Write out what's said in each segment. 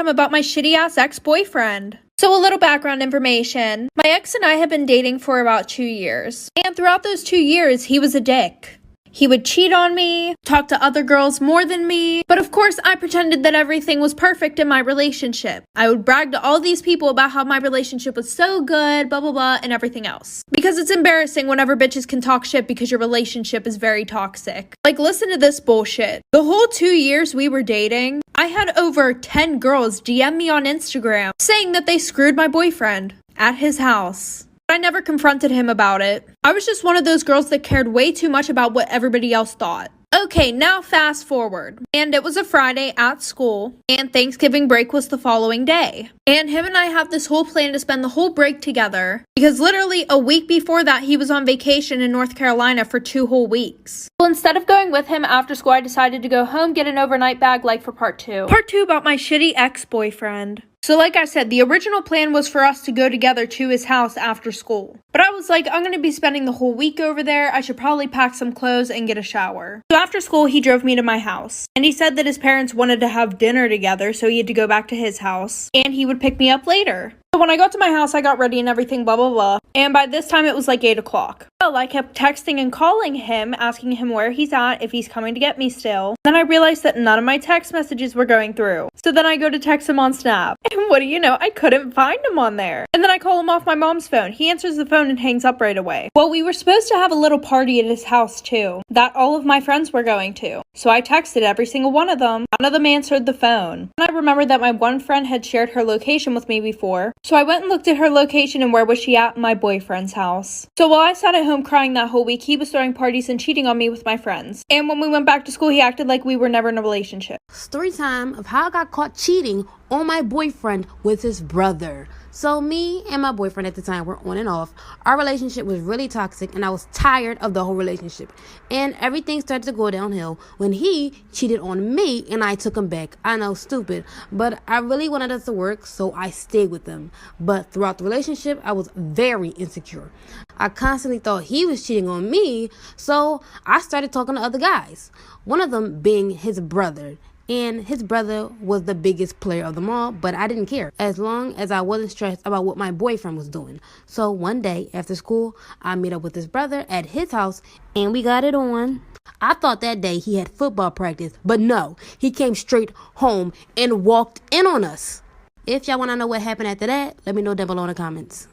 Storytime about my shitty ass ex-boyfriend. So a little background information. My ex and I have been dating for about 2 years. And throughout those 2 years, he was a dick. He would cheat on me, talk to other girls more than me, but of course I pretended that everything was perfect in my relationship. I would brag to all these people about how my relationship was so good, blah blah blah, and everything else. Because it's embarrassing whenever bitches can talk shit because your relationship is very toxic. Like, listen to this bullshit. The whole 2 years we were dating, I had over 10 girls DM me on Instagram saying that they screwed my boyfriend at his house. I never confronted him about it. I was just one of those girls that cared way too much about what everybody else thought. Okay, now fast forward. And it was a Friday at school, and Thanksgiving break was the following day. And him and I have this whole plan to spend the whole break together, because literally a week before that, he was on vacation in North Carolina for 2 whole weeks. Well, instead of going with him after school, I decided to go home, get an overnight bag like for part 2. Part 2 about my shitty ex-boyfriend. So like I said, the original plan was for us to go together to his house after school. But I was like, I'm going to be spending the whole week over there. I should probably pack some clothes and get a shower. So after school, he drove me to my house. And he said that his parents wanted to have dinner together, so he had to go back to his house. And he would pick me up later. So when I got to my house, I got ready and everything, blah, blah, blah. And by this time, it was like 8 o'clock. Well, I kept texting and calling him, asking him where he's at, if he's coming to get me still. Then I realized that none of my text messages were going through. So then I go to text him on Snap. And what do you know? I couldn't find him on there. And then I call him off my mom's phone. He answers the phone and hangs up right away. Well, we were supposed to have a little party at his house too, that all of my friends were going to. So I texted every single one of them. None of them answered the phone. And I remembered that my one friend had shared her location with me before. So I went and looked at her location and where was she at? My boyfriend's house. So while I sat at home crying that whole week, he was throwing parties and cheating on me with my friends. And when we went back to school, he acted like we were never in a relationship. Story time of how I got caught cheating on my boyfriend with his brother. So me and my boyfriend at the time were on and off. Our relationship was really toxic and I was tired of the whole relationship. And everything started to go downhill when he cheated on me and I took him back. I know, stupid, but I really wanted us to work, so I stayed with him. But throughout the relationship, I was very insecure. I constantly thought he was cheating on me, so I started talking to other guys. One of them being his brother. And his brother was the biggest player of them all, but I didn't care as long as I wasn't stressed about what my boyfriend was doing. So one day after school, I met up with his brother at his house and we got it on. I thought that day he had football practice, but no, he came straight home and walked in on us. If y'all want to know what happened after that, let me know down below in the comments.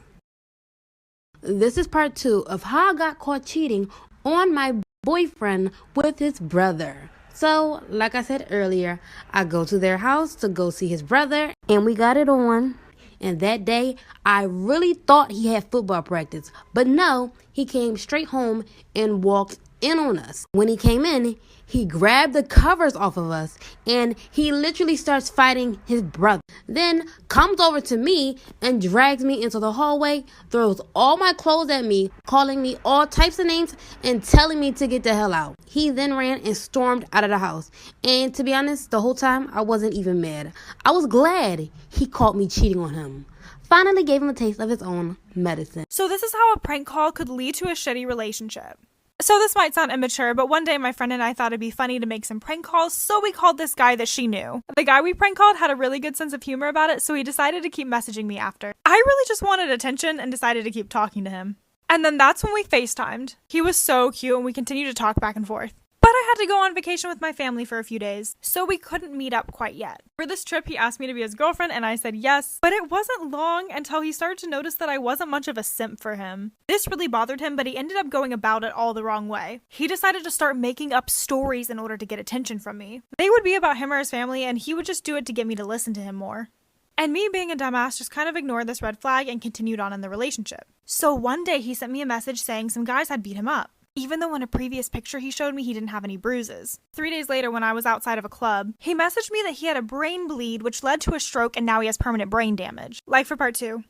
This is part 2 of how I got caught cheating on my boyfriend with his brother. So, like I said earlier, I go to their house to go see his brother, and we got it on. And that day, I really thought he had football practice, but no, he came straight home and walked in on us. When he came in, he grabbed the covers off of us and he literally starts fighting his brother. Then comes over to me and drags me into the hallway, throws all my clothes at me, calling me all types of names and telling me to get the hell out. He then ran and stormed out of the house. And to be honest, the whole time I wasn't even mad. I was glad he caught me cheating on him. Finally gave him a taste of his own medicine. So this is how a prank call could lead to a shitty relationship. So this might sound immature, but one day my friend and I thought it'd be funny to make some prank calls, so we called this guy that she knew. The guy we prank called had a really good sense of humor about it, so he decided to keep messaging me after. I really just wanted attention and decided to keep talking to him. And then that's when we FaceTimed. He was so cute and we continued to talk back and forth. But I had to go on vacation with my family for a few days, so we couldn't meet up quite yet. For this trip, he asked me to be his girlfriend, and I said yes, but it wasn't long until he started to notice that I wasn't much of a simp for him. This really bothered him, but he ended up going about it all the wrong way. He decided to start making up stories in order to get attention from me. They would be about him or his family, and he would just do it to get me to listen to him more. And me being a dumbass just kind of ignored this red flag and continued on in the relationship. So one day he sent me a message saying some guys had beat him up, even though in a previous picture he showed me he didn't have any bruises. 3 days later, when I was outside of a club, he messaged me that he had a brain bleed which led to a stroke and now he has permanent brain damage. Like for part 2.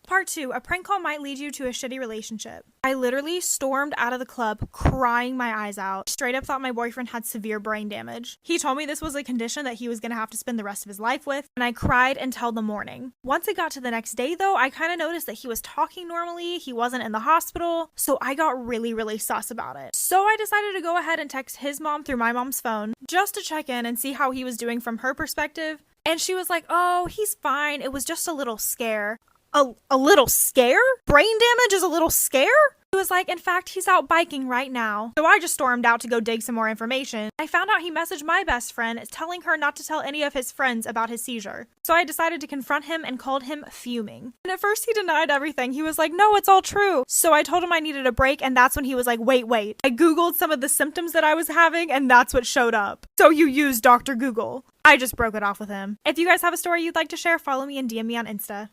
Part 2, a prank call might lead you to a shitty relationship. I literally stormed out of the club crying my eyes out. Straight up thought my boyfriend had severe brain damage. He told me this was a condition that he was going to have to spend the rest of his life with, and I cried until the morning. Once it got to the next day though, I kind of noticed that he was talking normally, he wasn't in the hospital, so I got really sus about it. So I decided to go ahead and text his mom through my mom's phone, just to check in and see how he was doing from her perspective. And she was like, oh, he's fine. It was just a little scare. A little scare? Brain damage is a little scare? He was like, in fact, he's out biking right now. So I just stormed out to go dig some more information. I found out he messaged my best friend telling her not to tell any of his friends about his seizure. So I decided to confront him and called him fuming. And at first he denied everything. He was like, no, it's all true. So I told him I needed a break, and that's when he was like, wait. I Googled some of the symptoms that I was having, and that's what showed up. So you used Dr. Google. I just broke it off with him. If you guys have a story you'd like to share, follow me and DM me on Insta.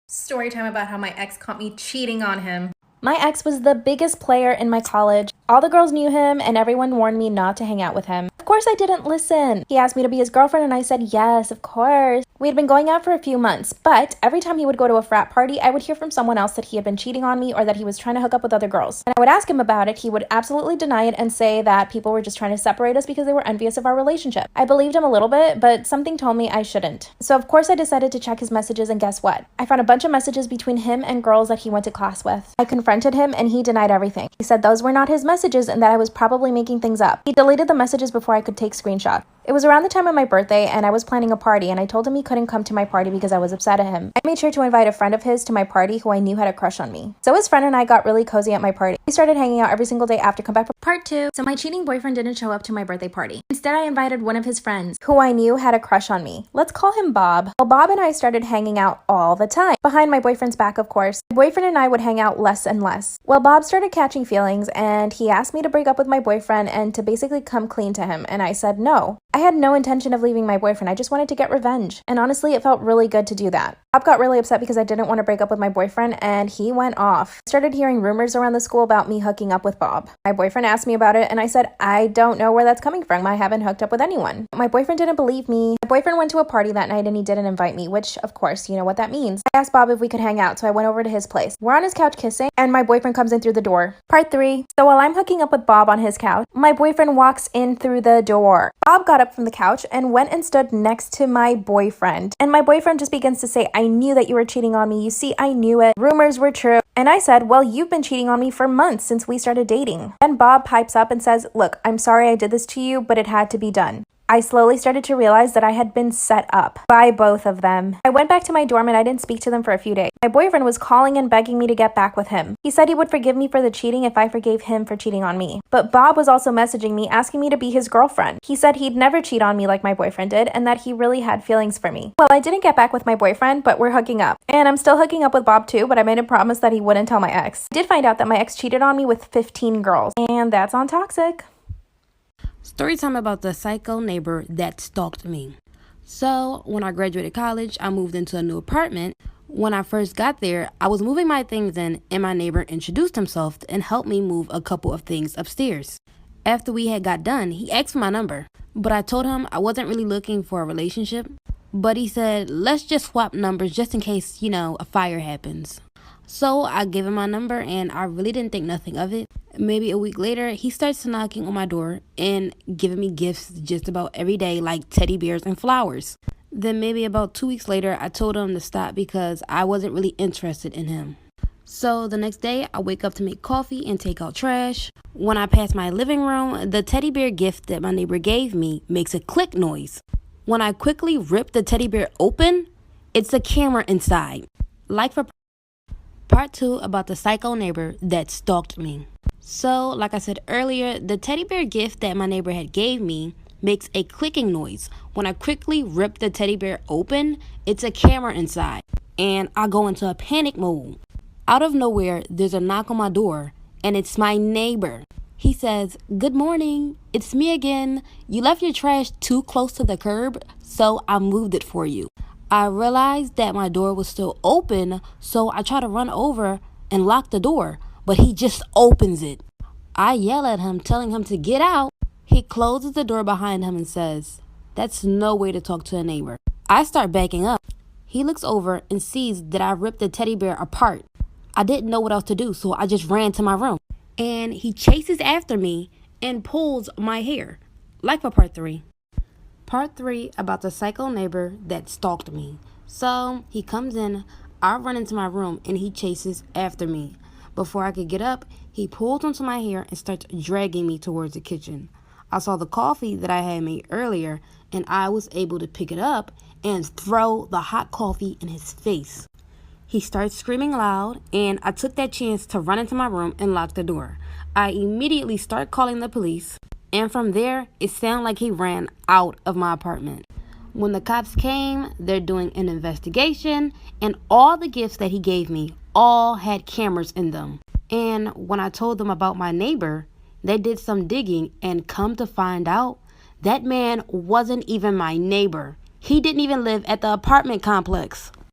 Story time about how my ex caught me cheating on him. My ex was the biggest player in my college. All the girls knew him and everyone warned me not to hang out with him. Of course I didn't listen. He asked me to be his girlfriend and I said yes, of course. We had been going out for a few months, but every time he would go to a frat party, I would hear from someone else that he had been cheating on me or that he was trying to hook up with other girls. And I would ask him about it, he would absolutely deny it and say that people were just trying to separate us because they were envious of our relationship. I believed him a little bit, but something told me I shouldn't. So of course I decided to check his messages, and guess what? I found a bunch of messages between him and girls that he went to class with. I confronted him and he denied everything. He said those were not his messages and that I was probably making things up. He deleted the messages before I could take screenshots. It was around the time of my birthday and I was planning a party, and I told him he couldn't come to my party because I was upset at him. I made sure to invite a friend of his to my party who I knew had a crush on me. So his friend and I got really cozy at my party. We started hanging out every single day after comeback from part 2. So my cheating boyfriend didn't show up to my birthday party. Instead, I invited one of his friends who I knew had a crush on me. Let's call him Bob. Well, Bob and I started hanging out all the time. Behind my boyfriend's back, of course. My boyfriend and I would hang out less and less. Well, Bob started catching feelings and he asked me to break up with my boyfriend and to basically come clean to him, and I said no. I had no intention of leaving my boyfriend. I just wanted to get revenge. And honestly, it felt really good to do that. Bob got really upset because I didn't want to break up with my boyfriend, and he went off. I started hearing rumors around the school about me hooking up with Bob. My boyfriend asked me about it, and I said, I don't know where that's coming from. I haven't hooked up with anyone. My boyfriend didn't believe me. My boyfriend went to a party that night and he didn't invite me, which, of course, you know what that means. I asked Bob if we could hang out, so I went over to his place. We're on his couch kissing, and my boyfriend comes in through the door. Part 3. So while I'm hooking up with Bob on his couch, my boyfriend walks in through the door. Bob got up from the couch and went and stood next to my boyfriend. And my boyfriend just begins to say, I knew that you were cheating on me. You see, I knew it. Rumors were true. And I said, well, you've been cheating on me for months since we started dating. Then Bob pipes up and says, look, I'm sorry I did this to you, but it had to be done. I slowly started to realize that I had been set up by both of them. I went back to my dorm and I didn't speak to them for a few days. My boyfriend was calling and begging me to get back with him. He said he would forgive me for the cheating if I forgave him for cheating on me. But Bob was also messaging me asking me to be his girlfriend. He said he'd never cheat on me like my boyfriend did and that he really had feelings for me. Well, I didn't get back with my boyfriend, but we're hooking up. And I'm still hooking up with Bob too, but I made a promise that he wouldn't tell my ex. I did find out that my ex cheated on me with 15 girls, and that's on toxic. Story time about the psycho neighbor that stalked me. So, when I graduated college, I moved into a new apartment. When I first got there, I was moving my things in, and my neighbor introduced himself and helped me move a couple of things upstairs. After we had got done, he asked for my number, but I told him I wasn't really looking for a relationship. But he said, let's just swap numbers just in case, a fire happens. So I gave him my number and I really didn't think nothing of it. Maybe a week later, he starts knocking on my door and giving me gifts just about every day, like teddy bears and flowers. Then maybe about 2 weeks later, I told him to stop because I wasn't really interested in him. So the next day, I wake up to make coffee and take out trash. When I pass my living room, the teddy bear gift that my neighbor gave me makes a click noise. When I quickly rip the teddy bear open, it's a camera inside. Like for part 2 about the psycho neighbor that stalked me. So, like I said earlier, the teddy bear gift that my neighbor had gave me makes a clicking noise. When I quickly rip the teddy bear open, it's a camera inside, and I go into a panic mode. Out of nowhere, there's a knock on my door, and it's my neighbor. He says, "Good morning, it's me again. You left your trash too close to the curb, so I moved it for you." I realized that my door was still open, so I try to run over and lock the door, but he just opens it. I yell at him, telling him to get out. He closes the door behind him and says, "That's no way to talk to a neighbor." I start backing up. He looks over and sees that I ripped the teddy bear apart. I didn't know what else to do, so I just ran to my room. And he chases after me and pulls my hair. Like for part 3. Part 3 about the psycho neighbor that stalked me. So he comes in, I run into my room, and he chases after me. Before I could get up, he pulls onto my hair and starts dragging me towards the kitchen. I saw the coffee that I had made earlier, and I was able to pick it up and throw the hot coffee in his face. He started screaming loud, and I took that chance to run into my room and lock the door. I immediately started calling the police, and from there, it sounded like he ran out of my apartment. When the cops came, they're doing an investigation, and all the gifts that he gave me all had cameras in them. And when I told them about my neighbor, they did some digging, and come to find out, that man wasn't even my neighbor. He didn't even live at the apartment complex.